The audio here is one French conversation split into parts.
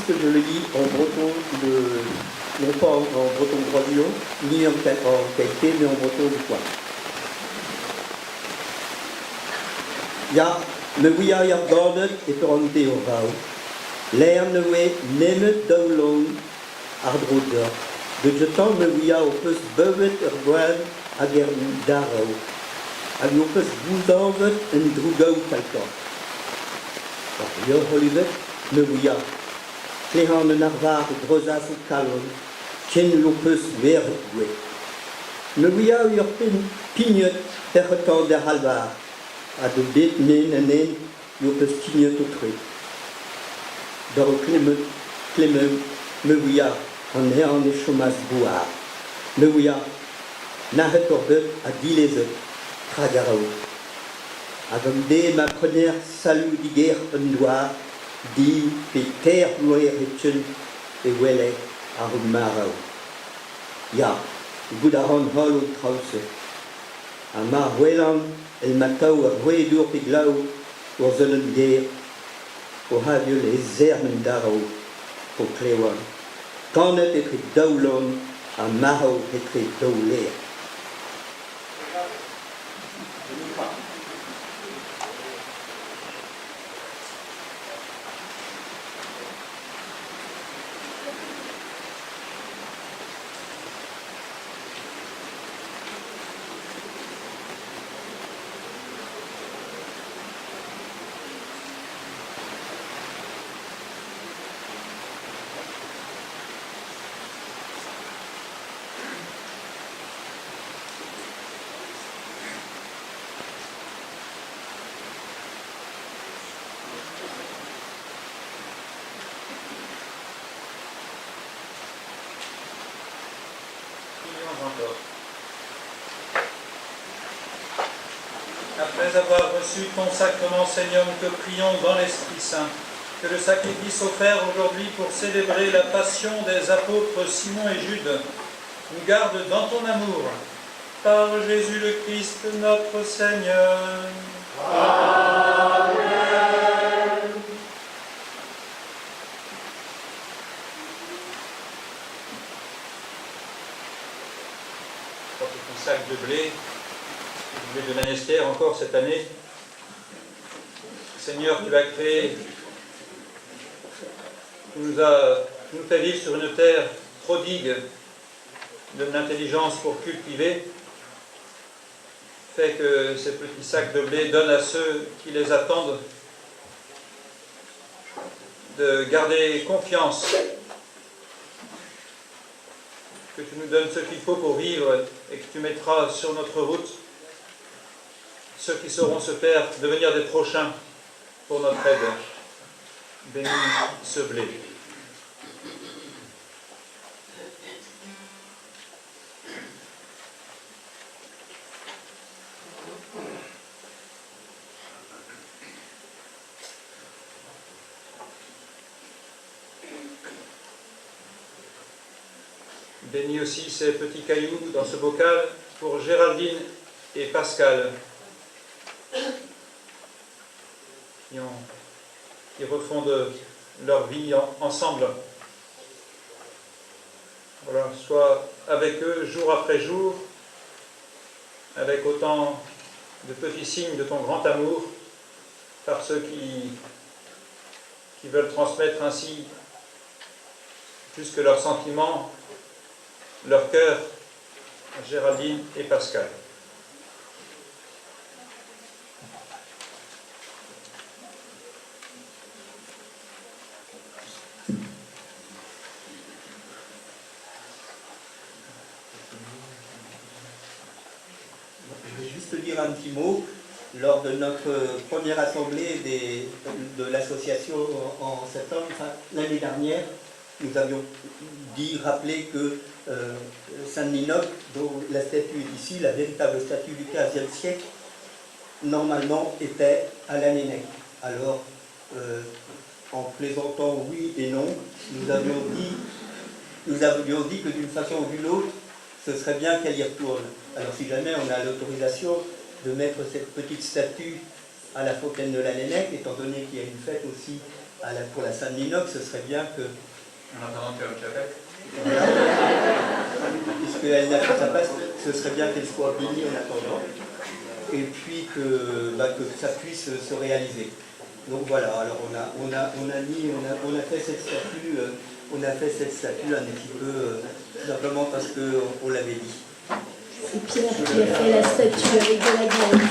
puisque je le lis en breton, non pas en breton gravillon, ni en qualité, mais en breton du coin. Ja, me wia ja gardet et peron deo rau. Lerne we nemet daulon ardroder. De jetan me wia o peus bevet gwan hag darau. Hag o peus goudavet en drougao talkan. Yo holivet me wia. Klehan en arvar drozas o kalon. Ken o peus veret gwe. Me wia ur pignet perretan der halvar. A de bet nen en en yo peus pignet o tre. Dar o kleme me wia an an e chomas boar. Me wia nahet orbet a dilezet tragarao. Agam de ma prener salut diger un doar di pe ter loer etchen e wele ar marao. Ya, gouda an hol o trause. A mar welan el matao ar wedur pe glau ur zelen ger o haviol e zermen darao po klewan. Tanet etre daoulon a marao etre daouler. Après avoir reçu ton sacrement, Seigneur, nous te prions dans l'Esprit Saint, que le sacrifice offert aujourd'hui pour célébrer la passion des apôtres Simon et Jude nous garde dans ton amour. Par Jésus le Christ, notre Seigneur. Amen. Pour ton sac de blé de Nanestère encore cette année. Seigneur, tu as créé, tu nous fais vivre sur une terre prodigue de l'intelligence pour cultiver. Fais que ces petits sacs de blé donnent à ceux qui les attendent de garder confiance, que tu nous donnes ce qu'il faut pour vivre et que tu mettras sur notre route ceux qui sauront se faire devenir des prochains pour notre aide. Bénis ce blé. Bénis aussi ces petits cailloux dans ce bocal pour Géraldine et Pascal, qui refondent leur vie ensemble. Voilà, sois avec eux jour après jour, avec autant de petits signes de ton grand amour, par ceux qui veulent transmettre ainsi plus que leurs sentiments, leur cœur à Géraldine et Pascal. Dire un petit mot. Lors de notre première assemblée de l'association en septembre, l'année dernière, nous avions rappelé que Saint-Ninoc, dont la statue est ici, la véritable statue du XVe siècle, normalement était à la Nénec. Alors, en plaisantant oui et non, nous avions dit que d'une façon ou d'une autre, ce serait bien qu'elle y retourne. Alors si jamais on a l'autorisation de mettre cette petite statue à la fontaine de la Nénec, étant donné qu'il y a une fête aussi pour la Sainte Ninoc, ce serait bien que, En attendant que tu appelles. voilà, puisqu'elle n'a pas sa place, ce serait bien qu'elle soit bénie en attendant, et puis que ça puisse se réaliser. Donc voilà, alors on a fait cette statue, un petit peu tout simplement parce qu'on l'avait dit. C'est Pierre qui a fait la statue avec de la graine.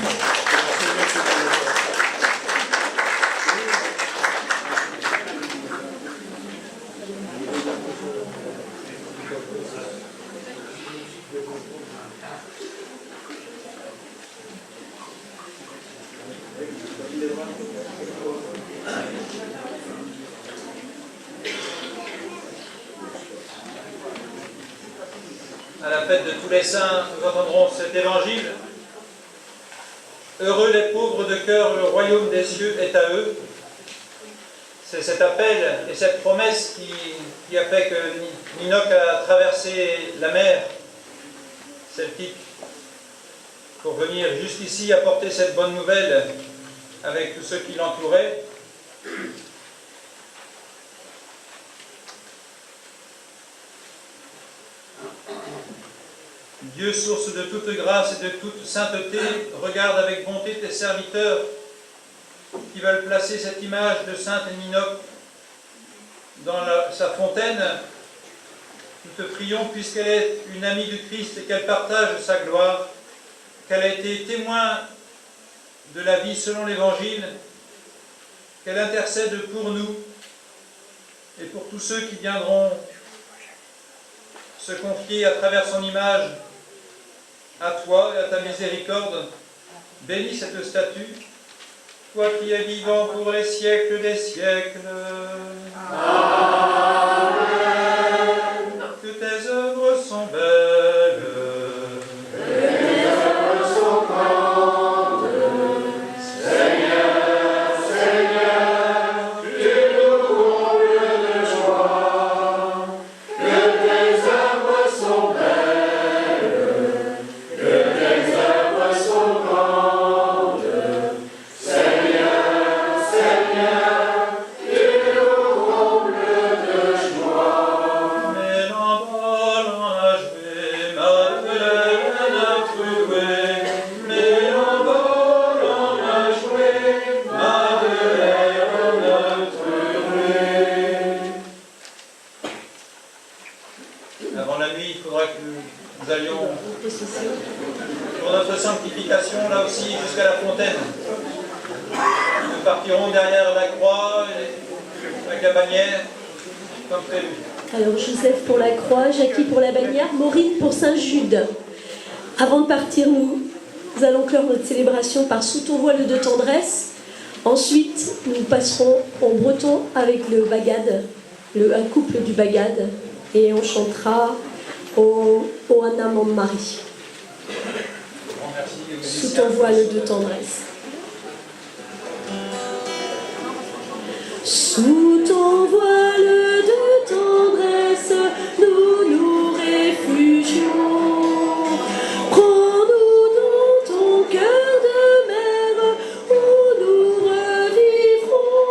À la fête de tous les saints, nous entendrons cet évangile. Heureux les pauvres de cœur, le royaume des cieux est à eux. C'est cet appel et cette promesse qui a fait que Ninoc a traversé la mer celtique pour venir jusqu'ici apporter cette bonne nouvelle avec tous ceux qui l'entouraient. Dieu, source de toute grâce et de toute sainteté, regarde avec bonté tes serviteurs qui veulent placer cette image de Sainte Ninoc dans sa fontaine. Nous te prions, puisqu'elle est une amie du Christ et qu'elle partage sa gloire, qu'elle a été témoin de la vie selon l'Évangile, qu'elle intercède pour nous et pour tous ceux qui viendront se confier à travers son image à toi et à ta miséricorde. Bénis cette statue, toi qui es vivant pour les siècles des siècles. Amen. Que tes œuvres sont belles. Que tes œuvres sont grandes. Seigneur, Seigneur, tu nous combles de joie. Que tes œuvres sont belles. Que tes œuvres sont grandes. Seigneur, Seigneur, tu nous combles de joie. Mais l'envol en a joué, Madeleine trouée. Mais l'envol en a joué, Madeleine trouée. Avant la nuit, il faudra que nous allions pour notre sanctification, là aussi, jusqu'à la fontaine. Nous partirons derrière la croix, avec la bannière, comme prévu. Alors Joseph pour la croix, Jackie pour la bannière, Maureen pour Saint-Jude. Avant de partir, nous allons clore notre célébration par Sous ton voile de tendresse. Ensuite, nous passerons en breton avec le bagad, un couple du bagad, et on chantera au Anna Mon Marie. Sous ton voile de tendresse. Sous ton voile de tendresse, nous nous réfugions. Prends-nous dans ton cœur de mer où nous revivrons.